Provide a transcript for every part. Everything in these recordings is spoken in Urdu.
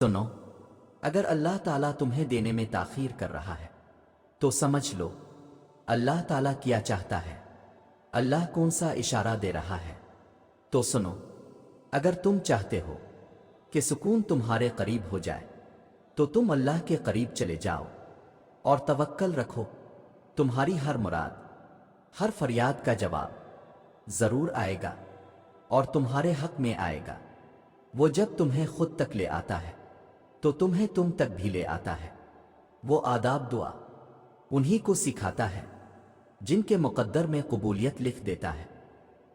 سنو، اگر اللہ تعالیٰ تمہیں دینے میں تاخیر کر رہا ہے تو سمجھ لو اللہ تعالیٰ کیا چاہتا ہے، اللہ کون سا اشارہ دے رہا ہے۔ تو سنو، اگر تم چاہتے ہو کہ سکون تمہارے قریب ہو جائے تو تم اللہ کے قریب چلے جاؤ اور توکل رکھو، تمہاری ہر مراد، ہر فریاد کا جواب ضرور آئے گا اور تمہارے حق میں آئے گا۔ وہ جب تمہیں خود تک لے آتا ہے تو تمہیں تم تک بھی لے آتا ہے۔ وہ آداب دعا انہی کو سکھاتا ہے جن کے مقدر میں قبولیت لکھ دیتا ہے،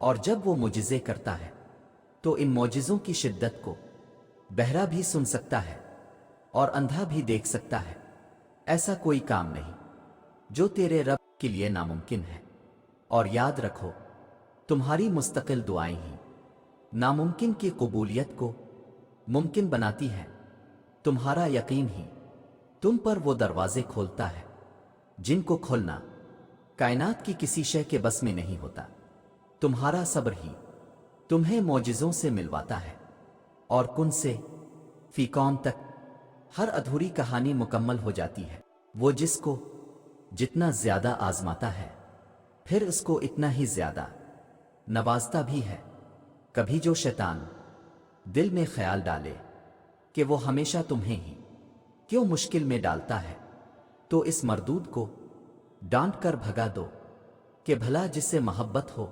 اور جب وہ معجزے کرتا ہے تو ان معجزوں کی شدت کو بہرا بھی سن سکتا ہے اور اندھا بھی دیکھ سکتا ہے۔ ایسا کوئی کام نہیں جو تیرے رب کے لیے ناممکن ہے، اور یاد رکھو تمہاری مستقل دعائیں ہی ناممکن کی قبولیت کو ممکن بناتی ہیں۔ تمہارا یقین ہی تم پر وہ دروازے کھولتا ہے جن کو کھولنا کائنات کی کسی شے کے بس میں نہیں ہوتا۔ تمہارا صبر ہی تمہیں معجزوں سے ملواتا ہے، اور کن سے فی کون تک ہر ادھوری کہانی مکمل ہو جاتی ہے۔ وہ جس کو جتنا زیادہ آزماتا ہے پھر اس کو اتنا ہی زیادہ نوازتا بھی ہے۔ کبھی جو شیطان دل میں خیال ڈالے کہ وہ ہمیشہ تمہیں ہی کیوں مشکل میں ڈالتا ہے، تو اس مردود کو ڈانٹ کر بھگا دو کہ بھلا جس سے محبت ہو،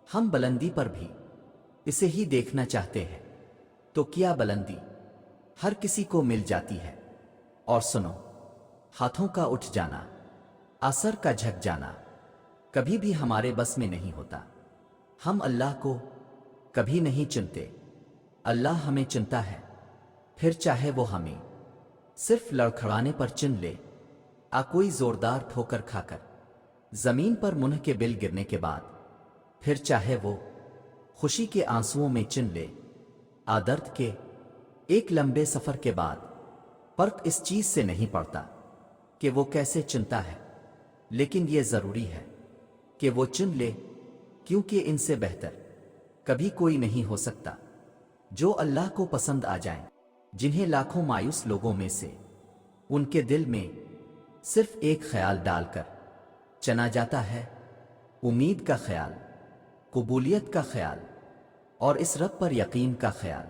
ہم بلندی پر بھی اسے ہی دیکھنا چاہتے ہیں، تو کیا بلندی ہر کسی کو مل جاتی ہے۔ اور سنو، ہاتھوں کا اٹھ جانا، اثر کا جھک جانا کبھی بھی ہمارے بس میں نہیں ہوتا۔ ہم اللہ کو کبھی نہیں چنتے، اللہ ہمیں چنتا ہے، پھر چاہے وہ ہمیں صرف لڑکھڑانے پر چن لے، کوئی زوردار ٹھوکر کھا کر زمین پر منہ کے بل گرنے کے بعد، پھر چاہے وہ خوشی کے آنسوؤں میں چن لے، درد کے ایک لمبے سفر کے بعد۔ فرق اس چیز سے نہیں پڑتا کہ وہ کیسے چنتا ہے، لیکن یہ ضروری ہے کہ وہ چن لے، کیونکہ ان سے بہتر کبھی کوئی نہیں ہو سکتا جو اللہ کو پسند آ جائیں، جنہیں لاکھوں مایوس لوگوں میں سے ان کے دل میں صرف ایک خیال ڈال کر چنا جاتا ہے، امید کا خیال، قبولیت کا خیال، اور اس رب پر یقین کا خیال۔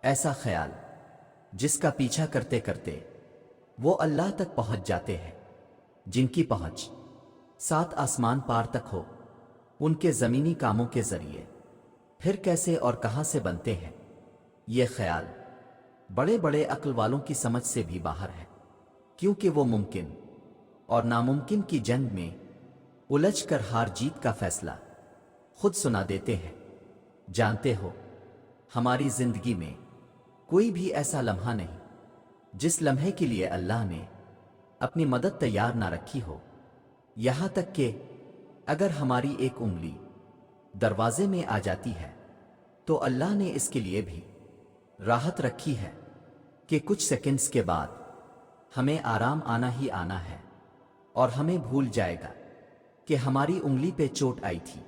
ایسا خیال جس کا پیچھا کرتے کرتے وہ اللہ تک پہنچ جاتے ہیں، جن کی پہنچ 7 آسمان پار تک ہو، ان کے زمینی کاموں کے ذریعے پھر کیسے اور کہاں سے بنتے ہیں، یہ خیال بڑے بڑے عقل والوں کی سمجھ سے بھی باہر ہے، کیونکہ وہ ممکن اور ناممکن کی جنگ میں الجھ کر ہار جیت کا فیصلہ خود سنا دیتے ہیں۔ جانتے ہو، ہماری زندگی میں کوئی بھی ایسا لمحہ نہیں جس لمحے کے لیے اللہ نے اپنی مدد تیار نہ رکھی ہو، یہاں تک کہ اگر ہماری ایک انگلی دروازے میں آ جاتی ہے تو اللہ نے اس کے لیے بھی راحت رکھی ہے کہ کچھ سیکنڈز کے بعد ہمیں آرام آنا ہی آنا ہے، اور ہمیں بھول جائے گا کہ ہماری انگلی پہ چوٹ آئی تھی۔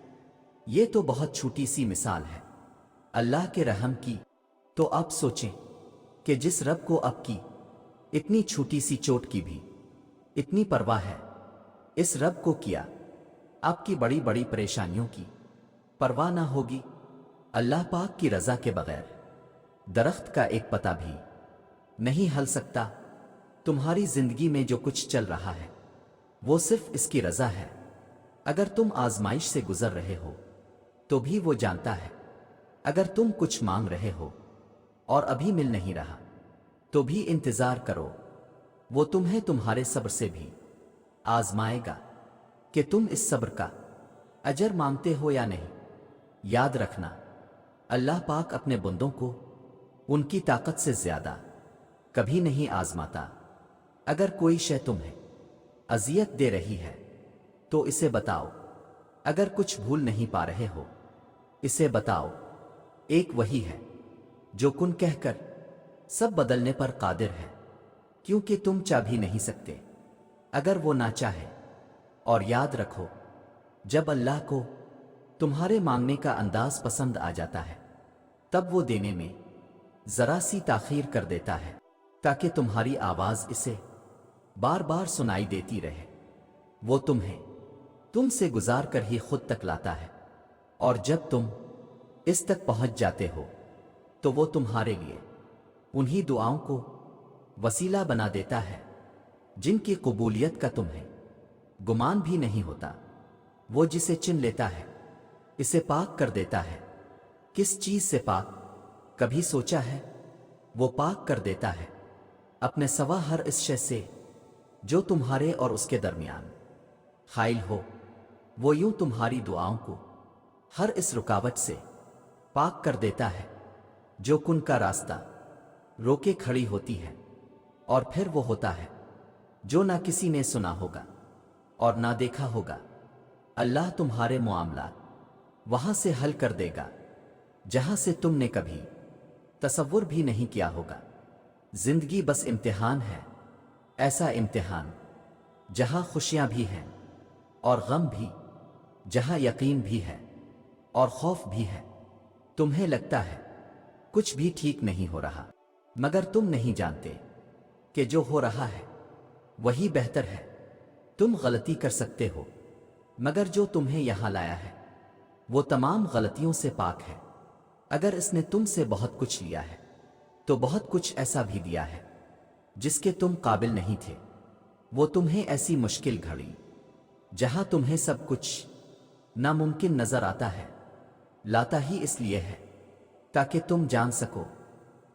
یہ تو بہت چھوٹی سی مثال ہے اللہ کے رحم کی، تو آپ سوچیں کہ جس رب کو آپ کی اتنی چھوٹی سی چوٹ کی بھی اتنی پرواہ ہے، اس رب کو کیا آپ کی بڑی بڑی پریشانیوں کی پرواہ نہ ہوگی؟ اللہ پاک کی رضا کے بغیر درخت کا ایک پتا بھی نہیں ہل سکتا۔ تمہاری زندگی میں جو کچھ چل رہا ہے وہ صرف اس کی رضا ہے۔ اگر تم آزمائش سے گزر رہے ہو تو بھی وہ جانتا ہے، اگر تم کچھ مانگ رہے ہو اور ابھی مل نہیں رہا تو بھی انتظار کرو، وہ تمہیں تمہارے صبر سے بھی آزمائے گا کہ تم اس صبر کا اجر مانگتے ہو یا نہیں۔ یاد رکھنا، اللہ پاک اپنے بندوں کو ان کی طاقت سے زیادہ کبھی نہیں آزماتا۔ اگر کوئی شے تمہیں اذیت دے رہی ہے تو اسے بتاؤ، اگر کچھ بھول نہیں پا رہے ہو اسے بتاؤ، ایک وہی ہے جو کن کہہ کر سب بدلنے پر قادر ہے، کیونکہ تم چاہ بھی نہیں سکتے اگر وہ نہ چاہے۔ اور یاد رکھو، جب اللہ کو تمہارے مانگنے کا انداز پسند آ جاتا ہے تب وہ دینے میں ذرا سی تاخیر کر دیتا ہے تاکہ تمہاری آواز اسے بار بار سنائی دیتی رہے۔ وہ تمہیں تم سے گزار کر ہی خود تک لاتا ہے، اور جب تم اس تک پہنچ جاتے ہو تو وہ تمہارے لیے انہی دعاؤں کو وسیلہ بنا دیتا ہے جن کی قبولیت کا تمہیں گمان بھی نہیں ہوتا۔ وہ جسے چن لیتا ہے اسے پاک کر دیتا ہے۔ کس چیز سے پاک کبھی سوچا ہے؟ وہ پاک کر دیتا ہے اپنے سوا ہر اس شے سے جو تمہارے اور اس کے درمیان حائل ہو۔ وہ یوں تمہاری دعاؤں کو ہر اس رکاوٹ سے پاک کر دیتا ہے جو کن کا راستہ روکے کھڑی ہوتی ہے، اور پھر وہ ہوتا ہے جو نہ کسی نے سنا ہوگا اور نہ دیکھا ہوگا۔ اللہ تمہارے معاملات وہاں سے حل کر دے گا جہاں سے تم نے کبھی تصور بھی نہیں کیا ہوگا۔ زندگی بس امتحان ہے، ایسا امتحان جہاں خوشیاں بھی ہیں اور غم بھی، جہاں یقین بھی ہے اور خوف بھی ہے۔ تمہیں لگتا ہے کچھ بھی ٹھیک نہیں ہو رہا، مگر تم نہیں جانتے کہ جو ہو رہا ہے وہی بہتر ہے۔ تم غلطی کر سکتے ہو، مگر جو تمہیں یہاں لایا ہے وہ تمام غلطیوں سے پاک ہے۔ اگر اس نے تم سے بہت کچھ لیا ہے تو بہت کچھ ایسا بھی دیا ہے جس کے تم قابل نہیں تھے۔ وہ تمہیں ایسی مشکل گھڑی جہاں تمہیں سب کچھ ناممکن نظر آتا ہے لاتا ہی اس لیے ہے تاکہ تم جان سکو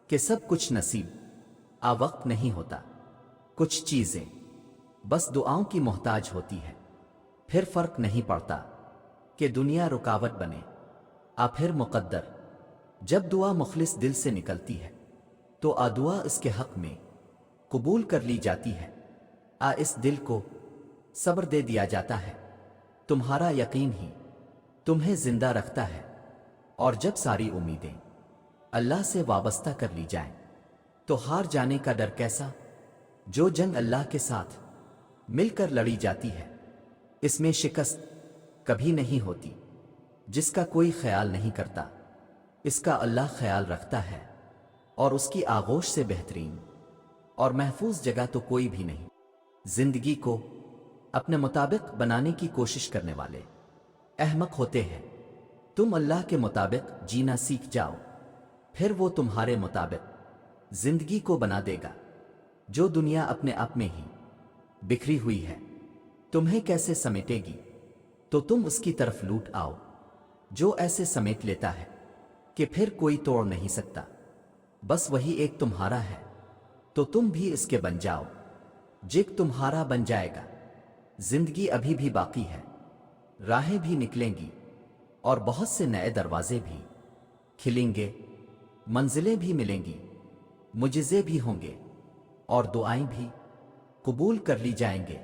کہ سب کچھ نصیب آ وقت نہیں ہوتا۔ کچھ چیزیں بس دعاؤں کی محتاج ہوتی ہے، پھر فرق نہیں پڑتا کہ دنیا رکاوٹ بنے پھر مقدر۔ جب دعا مخلص دل سے نکلتی ہے تو دعا اس کے حق میں قبول کر لی جاتی ہے۔ اس دل کو صبر دے دیا جاتا ہے۔ تمہارا یقین ہی تمہیں زندہ رکھتا ہے، اور جب ساری امیدیں اللہ سے وابستہ کر لی جائیں تو ہار جانے کا ڈر کیسا؟ جو جنگ اللہ کے ساتھ مل کر لڑی جاتی ہے اس میں شکست کبھی نہیں ہوتی۔ جس کا کوئی خیال نہیں کرتا اس کا اللہ خیال رکھتا ہے، اور اس کی آغوش سے بہترین اور محفوظ جگہ تو کوئی بھی نہیں۔ زندگی کو اپنے مطابق بنانے کی کوشش کرنے والے احمق ہوتے ہیں۔ تم اللہ کے مطابق جینا سیکھ جاؤ، پھر وہ تمہارے مطابق زندگی کو بنا دے گا۔ جو دنیا اپنے آپ میں ہی بکھری ہوئی ہے تمہیں کیسے سمیٹے گی؟ تو تم اس کی طرف لوٹ آؤ جو ایسے سمیٹ لیتا ہے کہ پھر کوئی توڑ نہیں سکتا۔ بس وہی ایک تمہارا ہے تو تم بھی اس کے بن جاؤ، جگ تمہارا بن جائے گا۔ زندگی ابھی بھی باقی ہے، راہیں بھی نکلیں گی اور بہت سے نئے دروازے بھی کھلیں گے، منزلیں بھی ملیں گی، معجزے بھی ہوں گے اور دعائیں بھی قبول کر لی جائیں گے۔